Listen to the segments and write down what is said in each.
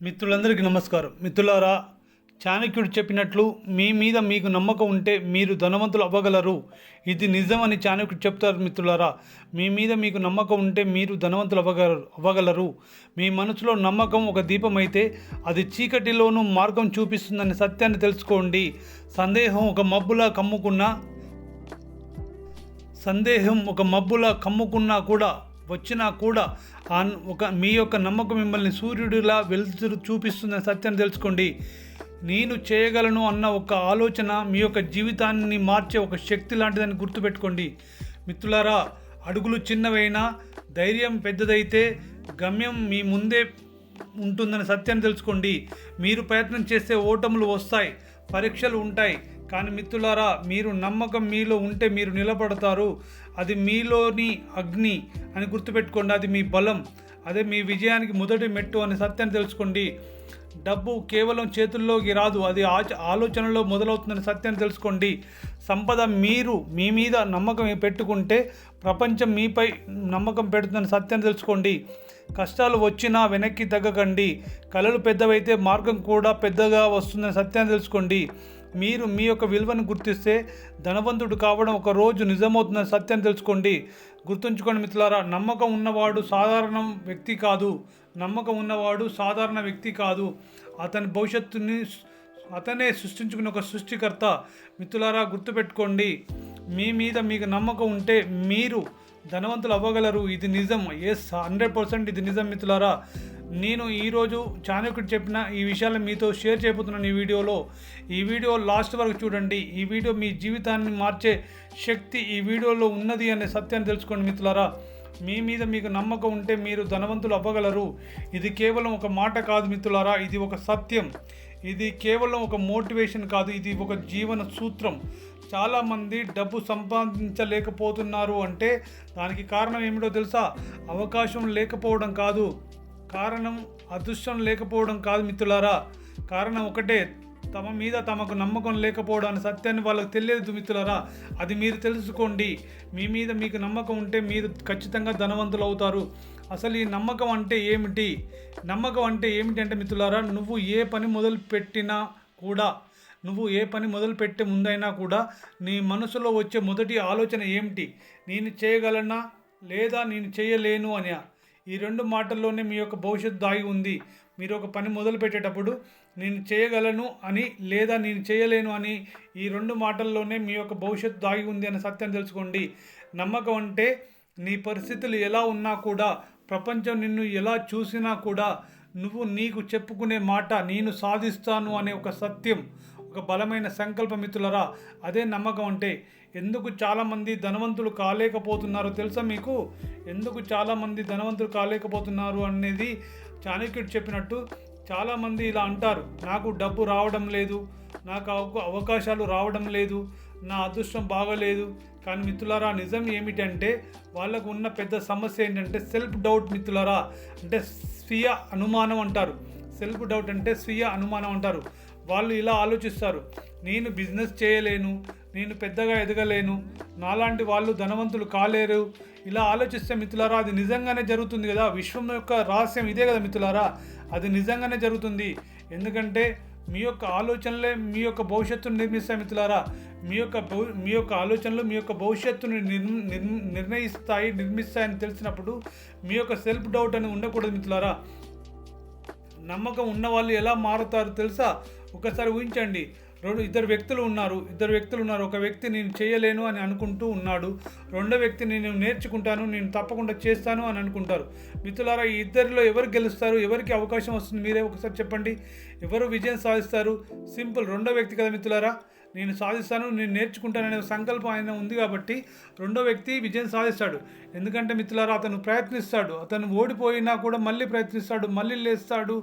మిత్రులందరికీ నమస్కారం. మిత్రులారా, చాణక్యుడు చెప్పినట్లు మీ మీద మీకు నమ్మకం ఉంటే మీరు ధనవంతులు అవ్వగలరు. ఇది నిజమని చాణక్యుడు చెప్తారు. మిత్రులారా, మీ మీద మీకు నమ్మకం ఉంటే మీరు ధనవంతులు అవ్వగలరు. మీ మనసులో నమ్మకం ఒక దీపం అయితే అది చీకటిలోనూ మార్గం చూపిస్తుందనే సత్యాన్ని తెలుసుకోండి. సందేహం ఒక మబ్బులా కమ్ముకున్నా కూడా వచ్చినా కూడా మీ యొక్క నమ్మకం మిమ్మల్ని సూర్యుడిలా వెలుతురు చూపిస్తుందని సత్యాన్ని తెలుసుకోండి. నేను చేయగలను అన్న ఒక ఆలోచన మీ యొక్క జీవితాన్ని మార్చే ఒక శక్తి లాంటిదని గుర్తుపెట్టుకోండి. మిత్రులారా, అడుగులు చిన్నవైనా ధైర్యం పెద్దదైతే గమ్యం మీ ముందే ఉంటుందని సత్యాన్ని తెలుసుకోండి. మీరు ప్రయత్నం చేస్తే ఓటములు వస్తాయి, పరీక్షలు ఉంటాయి. కానీ మిత్రులారా, మీరు నమ్మకం మీలో ఉంటే మీరు నిలబడతారు. అది మీలోని అగ్ని అని గుర్తుపెట్టుకోండి. అది మీ బలం, అదే మీ విజయానికి మొదటి మెట్టు అనే సత్యాన్ని తెలుసుకోండి. డబ్బు కేవలం చేతుల్లోకి రాదు, అది ఆలోచనలో మొదలవుతుందని సత్యాన్ని తెలుసుకోండి. సంపద మీరు మీ మీద నమ్మకం పెట్టుకుంటే ప్రపంచం మీపై నమ్మకం పెడుతుందని సత్యాన్ని తెలుసుకోండి. కష్టాలు వచ్చినా వెనక్కి తగ్గకండి. కలలు పెద్దవైతే మార్గం కూడా పెద్దగా వస్తుందని సత్యాన్ని తెలుసుకోండి. మీరు మీ యొక్క విలువను గుర్తిస్తే ధనవంతుడు కావడం ఒక రోజు నిజమవుతుందని సత్యాన్ని తెలుసుకోండి. గుర్తుంచుకోండి మిత్రులారా, నమ్మకం ఉన్నవాడు సాధారణ వ్యక్తి కాదు. అతని భవిష్యత్తుని అతనే సృష్టించుకున్న ఒక సృష్టికర్త. మిత్రులారా, గుర్తుపెట్టుకోండి, మీ మీద మీకు నమ్మకం ఉంటే మీరు ధనవంతులు అవ్వగలరు. ఇది నిజం. 100% ఇది నిజం. మిత్రులారా, నేను ఈరోజు చాణక్యుడు చెప్పిన ఈ విషయాలను మీతో షేర్ చేయబోతున్నాను ఈ వీడియో లాస్ట్ వరకు చూడండి. ఈ వీడియో మీ జీవితాన్ని మార్చే శక్తి ఈ వీడియోలో ఉన్నది అనే సత్యాన్ని తెలుసుకోండి. మిత్రులారా, మీ మీద మీకు నమ్మకం ఉంటే మీరు ధనవంతులు అవ్వగలరు. ఇది కేవలం ఒక మాట కాదు మిత్రులారా, ఇది ఒక సత్యం. ఇది కేవలం ఒక మోటివేషన్ కాదు, ఇది ఒక జీవన సూత్రం. చాలామంది డబ్బు సంపాదించలేకపోతున్నారు అంటే దానికి కారణం ఏమిటో తెలుసా? అవకాశం లేకపోవడం కాదు, కారణం అదృష్టం లేకపోవడం కాదు మిత్రులారా. కారణం ఒకటే, తమ మీద తమకు నమ్మకం లేకపోవడం అనే సత్యాన్ని వాళ్ళకి తెలియదు మిత్రులారా. అది మీరు తెలుసుకోండి. మీ మీద మీకు నమ్మకం ఉంటే మీరు ఖచ్చితంగా ధనవంతులు అవుతారు. అసలు ఈ నమ్మకం అంటే ఏమిటి? నమ్మకం అంటే ఏమిటి మిత్రులారా, నువ్వు ఏ పని మొదలుపెట్టే ముందైనా కూడా నీ మనసులో వచ్చే మొదటి ఆలోచన ఏమిటి? నేను చేయగలనా లేదా నేను చేయలేను అని. ఈ రెండు మాటల్లోనే మీ యొక్క భవిష్యత్తు దాగి ఉంది. మీరు ఒక పని మొదలు పెట్టేటప్పుడు నేను చేయగలను అని లేదా నేను చేయలేను అని, ఈ రెండు మాటల్లోనే మీ యొక్క భవిష్యత్తు దాగి ఉంది అనే సత్యాన్ని తెలుసుకోండి. నమ్మకం అంటే నీ పరిస్థితులు ఎలా ఉన్నా కూడా, ప్రపంచం నిన్ను ఎలా చూసినా కూడా నువ్వు నీకు చెప్పుకునే మాట నేను సాధిస్తాను అనే ఒక సత్యం, ఒక బలమైన సంకల్పం మిత్రులరా. అదే నమ్మకం అంటే. ఎందుకు చాలామంది ధనవంతులు కాలేకపోతున్నారో తెలుసా మీకు? ఎందుకు చాలామంది ధనవంతులు కాలేకపోతున్నారు అనేది చాణక్యుడు చెప్పినట్టు చాలామంది ఇలా అంటారు, నాకు డబ్బు రావడం లేదు, నాకు అవకాశాలు రావడం లేదు, నా అదృష్టం బాగలేదు. కానీ మిత్రులారా, నిజం ఏమిటంటే వాళ్ళకు ఉన్న పెద్ద సమస్య ఏంటంటే సెల్ఫ్ డౌట్ మిత్రులారా. అంటే స్వీయ అనుమానం అంటారు. సెల్ఫ్ డౌట్ అంటే స్వీయ అనుమానం అంటారు. వాళ్ళు ఇలా ఆలోచిస్తారు, నేను బిజినెస్ చేయలేను, నేను పెద్దగా ఎదగలేను, నాలాంటి వాళ్ళు ధనవంతులు కాలేరు. ఇలా ఆలోచిస్తే మిత్రులారా, అది నిజంగానే జరుగుతుంది కదా. విశ్వం యొక్క రహస్యం ఇదే కదా మిత్రులారా, అది నిజంగానే జరుగుతుంది. ఎందుకంటే మీ యొక్క ఆలోచనలే మీ యొక్క భవిష్యత్తును నిర్మిస్తాయి మిత్రులారా. మీ యొక్క ఆలోచనలు మీ యొక్క భవిష్యత్తును నిర్మిస్తాయని తెలిసినప్పుడు మీ యొక్క సెల్ఫ్ డౌట్ అని ఉండకూడదు మిత్రులారా. నమ్మకం ఉన్న వాళ్ళు ఎలా మారుతారు తెలుసా? ఒకసారి ఊహించండి, ఇద్దరు వ్యక్తులు ఉన్నారు. ఒక వ్యక్తి నేను చేయలేను అని అనుకుంటూ ఉన్నాడు. రెండో వ్యక్తి నేను నేర్చుకుంటాను, నేను తప్పకుండా చేస్తాను అని అనుకుంటారు. మిత్రులారా, ఈ ఇద్దరిలో ఎవరు గెలుస్తారు? ఎవరికి అవకాశం వస్తుంది? మీరే ఒకసారి చెప్పండి. ఎవరు విజయం సాధిస్తారు? సింపుల్, రెండో వ్యక్తి కదా మిత్రులారా. నేను సాధిస్తాను, నేను నేర్చుకుంటాను అనే సంకల్పం ఆయన ఉంది కాబట్టి రెండో వ్యక్తి విజయం సాధిస్తాడు. ఎందుకంటే మిత్రులారా, అతను ప్రయత్నిస్తాడు, అతను ఓడిపోయినా కూడా మళ్ళీ ప్రయత్నిస్తాడు, మళ్ళీ లేస్తాడు.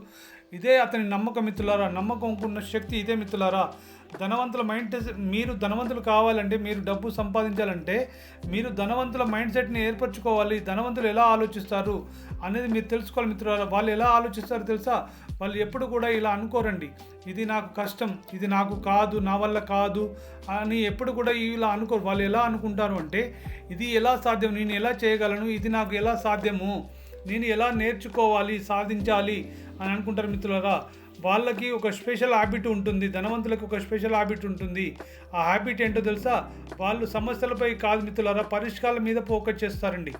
ఇదే అతని నమ్మకం మిత్రులారా. నమ్మకం ఉన్న శక్తి ఇదే మిత్రులారా. ధనవంతుల మీరు ధనవంతులు కావాలంటే, మీరు డబ్బు సంపాదించాలంటే మీరు ధనవంతుల మైండ్ సెట్ని ఏర్పరచుకోవాలి. ధనవంతులు ఎలా ఆలోచిస్తారు అనేది మీరు తెలుసుకోవాలి మిత్రులారా. వాళ్ళు ఎలా ఆలోచిస్తారో తెలుసా? వాళ్ళు ఎప్పుడు కూడా ఇలా అనుకోరండి, ఇది నాకు కష్టం, ఇది నాకు కాదు, నా వల్ల కాదు అని ఎప్పుడు కూడా ఇలా అనుకోరు. వాళ్ళు ఎలా అనుకుంటారు అంటే, ఇది ఎలా సాధ్యం, నేను ఎలా చేయగలను, ఇది నాకు ఎలా సాధ్యము, నేను ఎలా నేర్చుకోవాలి, సాధించాలి అని అనుకుంటారు మిత్రులారా. వాళ్ళకి ఒక స్పెషల్ హ్యాబిట్ ఉంటుంది, ధనవంతులకు ఒక స్పెషల్ హ్యాబిట్ ఉంటుంది. ఆ హ్యాబిట్ ఏంటో తెలుసా? వాళ్ళు సమస్యలపై కాదు మిత్రులారా, పరిష్కారాల మీద ఫోకస్ చేస్తారండి.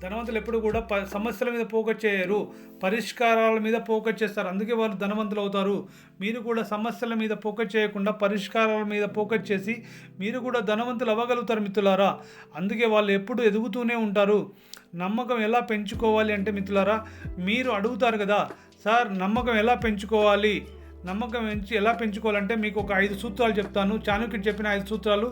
ధనవంతులు ఎప్పుడు కూడా సమస్యల మీద ఫోకస్ చేయరు, పరిష్కారాల మీద ఫోకస్ చేస్తారు. అందుకే వాళ్ళు ధనవంతులు అవుతారు. మీరు కూడా సమస్యల మీద ఫోకస్ చేయకుండా పరిష్కారాల మీద ఫోకస్ చేసి మీరు కూడా ధనవంతులు అవ్వగలుగుతారు మిత్రులారా. అందుకే వాళ్ళు ఎప్పుడు ఎదుగుతూనే ఉంటారు. నమ్మకం ఎలా పెంచుకోవాలి అంటే మిత్రులారా, మీరు అడుగుతారు కదా, సార్ నమ్మకం ఎలా పెంచుకోవాలి, నమ్మకం ఎలా పెంచుకోవాలంటే మీకు ఒక 5 సూత్రాలు చెప్తాను. చాణక్యుడు చెప్పిన 5 సూత్రాలు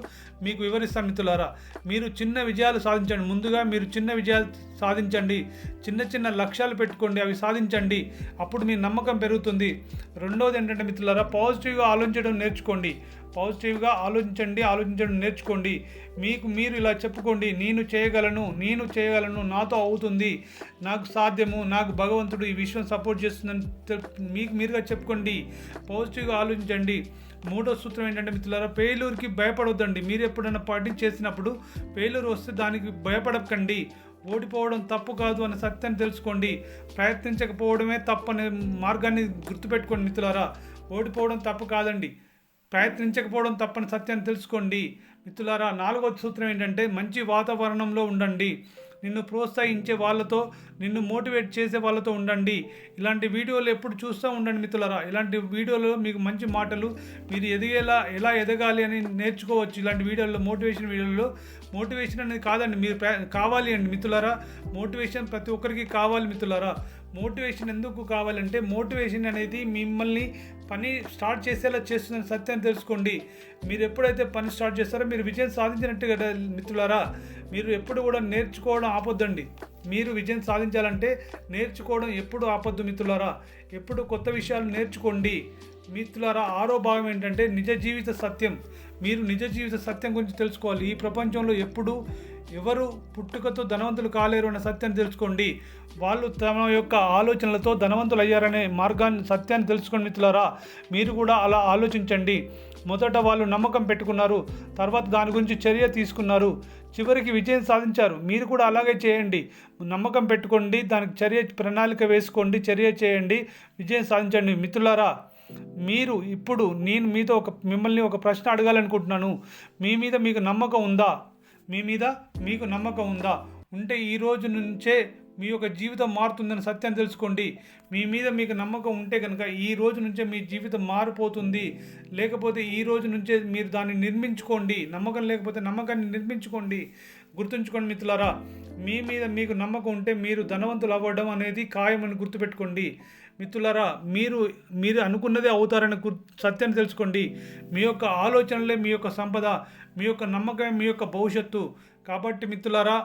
మీకు వివరిస్తాను మిత్రులారా. మీరు చిన్న విజయాలు సాధించండి. ముందుగా మీరు చిన్న విజయాలు సాధించండి, చిన్న చిన్న లక్ష్యాలు పెట్టుకోండి, అవి సాధించండి. అప్పుడు మీ నమ్మకం పెరుగుతుంది. రెండోది ఏంటంటే మిత్రులారా, పాజిటివ్గా ఆలోచించడం నేర్చుకోండి. పాజిటివ్గా ఆలోచించడం నేర్చుకోండి. మీకు మీరు ఇలా చెప్పుకోండి, నేను చేయగలను, నాతో అవుతుంది, నాకు సాధ్యము, నాకు భగవంతుడు ఈ విషయం సపోర్ట్ చేస్తుందని మీకు మీరుగా చెప్పుకోండి. పాజిటివ్గా ఆలోచించండి. మూడో సూత్రం ఏంటంటే మిత్రులారా, ఫెయిల్యూర్కి భయపడొద్దండి. మీరు ఎప్పుడైనా పార్టీ చేసినప్పుడు ఫెయిల్యూర్ వస్తే దానికి భయపడకండి. ఓడిపోవడం తప్పు కాదు అనే సత్యాన్ని తెలుసుకోండి. ప్రయత్నించకపోవడమే తప్పు అనే మార్గాన్ని గుర్తుపెట్టుకోండి మిత్రులారా. ఓడిపోవడం తప్పు కాదండి, ప్రయత్నించకపోవడం తప్పని సత్యాన్ని తెలుసుకోండి మిత్రులారా. 4వ సూత్రం ఏంటంటే, మంచి వాతావరణంలో ఉండండి. నిన్ను ప్రోత్సహించే వాళ్ళతో, నిన్ను మోటివేట్ చేసే వాళ్ళతో ఉండండి. ఇలాంటి వీడియోలు ఎప్పుడు చూస్తూ ఉండండి మిత్రులారా. ఇలాంటి వీడియోలో మీకు మంచి మాటలు, మీరు ఎలా ఎదగాలి అని నేర్చుకోవచ్చు. ఇలాంటి వీడియోల్లో, మోటివేషన్ అనేది కాదండి, మీరు కావాలి అండి మిత్రులారా. మోటివేషన్ ప్రతి ఒక్కరికి కావాలి మిత్రులారా. మోటివేషన్ ఎందుకు కావాలంటే, మోటివేషన్ అనేది మిమ్మల్ని పని స్టార్ట్ చేసేలా చేస్తుందని సత్యాన్ని తెలుసుకోండి. మీరు ఎప్పుడైతే పని స్టార్ట్ చేస్తారో మీరు విజయం సాధించినట్టు కదా మిత్రులారా. మీరు ఎప్పుడు కూడా నేర్చుకోవడం ఆపొద్దండి. మీరు విజయం సాధించాలంటే నేర్చుకోవడం ఎప్పుడు ఆపొద్దు మిత్రులారా. ఎప్పుడు కొత్త విషయాలు నేర్చుకోండి మిత్రులారా. 6వ భాగం ఏంటంటే, నిజ జీవిత సత్యం. మీరు నిజ జీవిత సత్యం గురించి తెలుసుకోవాలి. ఈ ప్రపంచంలో ఎవరు పుట్టుకతో ధనవంతులు కాలేరు అనే సత్యాన్ని తెలుసుకోండి. వాళ్ళు తమ యొక్క ఆలోచనలతో ధనవంతులు అయ్యారనే సత్యాన్ని తెలుసుకోండి మిత్రులారా. మీరు కూడా అలా ఆలోచించండి. మొదట వాళ్ళు నమ్మకం పెట్టుకున్నారు, తర్వాత దాని గురించి చర్య తీసుకున్నారు, చివరికి విజయం సాధించారు. మీరు కూడా అలాగే చేయండి. నమ్మకం పెట్టుకోండి, దానికి ప్రణాళిక వేసుకోండి, చర్య చేయండి, విజయం సాధించండి మిత్రులారా. మీరు ఇప్పుడు నేను మిమ్మల్ని ఒక ప్రశ్న అడగాలనుకుంటున్నాను. మీ మీద మీకు నమ్మకం ఉందా? ఉంటే ఈ రోజు నుంచే మీ యొక్క జీవితం మారుతుందని సత్యాన్ని తెలుసుకోండి. మీ మీద మీకు నమ్మకం ఉంటే కనుక ఈ రోజు నుంచే మీ జీవితం మారిపోతుంది. లేకపోతే ఈ రోజు నుంచే మీరు దాన్ని నిర్మించుకోండి. నమ్మకం లేకపోతే నమ్మకాన్ని నిర్మించుకోండి. గుర్తుంచుకోండి మిత్రులారా. మీ మీద మీకు నమ్మకం ఉంటే మీరు ధనవంతులు అవ్వడం అనేది ఖాయమని గుర్తుపెట్టుకోండి మిత్రులారా. మీరు అనుకున్నదే అవుతారని సత్యాన్ని తెలుసుకోండి. మీ యొక్క ఆలోచనలే మీ యొక్క సంపద, మీ యొక్క నమ్మకమే మీ యొక్క భవిష్యత్తు. కాబట్టి మిత్రులారా,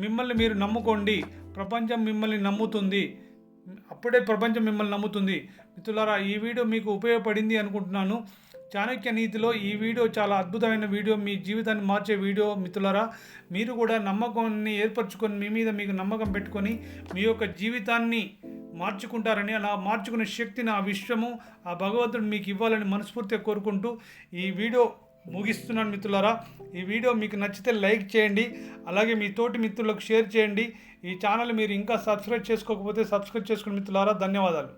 మిమ్మల్ని మీరు నమ్ముకోండి. ప్రపంచం మిమ్మల్ని నమ్ముతుంది. అప్పుడే ప్రపంచం మిమ్మల్ని నమ్ముతుంది మిత్రులారా. ఈ వీడియో మీకు ఉపయోగపడింది అనుకుంటున్నాను. చాణక్య నీతిలో ఈ వీడియో చాలా అద్భుతమైన వీడియో, మీ జీవితాన్ని మార్చే వీడియో మిత్రులారా. మీరు కూడా నమ్మకాన్ని ఏర్పరచుకొని, మీ మీద మీకు నమ్మకం పెట్టుకొని మీ యొక్క జీవితాన్ని మార్చుకుంటారని, అలా మార్చుకునే శక్తిని ఆ విశ్వము, ఆ భగవంతుడు మీకు ఇవ్వాలని మనస్ఫూర్తిగా కోరుకుంటూ ఈ వీడియో ముగిస్తున్నాను మిత్రులారా. ఈ వీడియో మీకు నచ్చితే లైక్ చేయండి, అలాగే మీ తోటి మిత్రులకు షేర్ చేయండి. ఈ ఛానల్ మీరు ఇంకా సబ్స్క్రైబ్ చేసుకోకపోతే సబ్స్క్రైబ్ చేసుకోండి మిత్రులారా. ధన్యవాదాలు.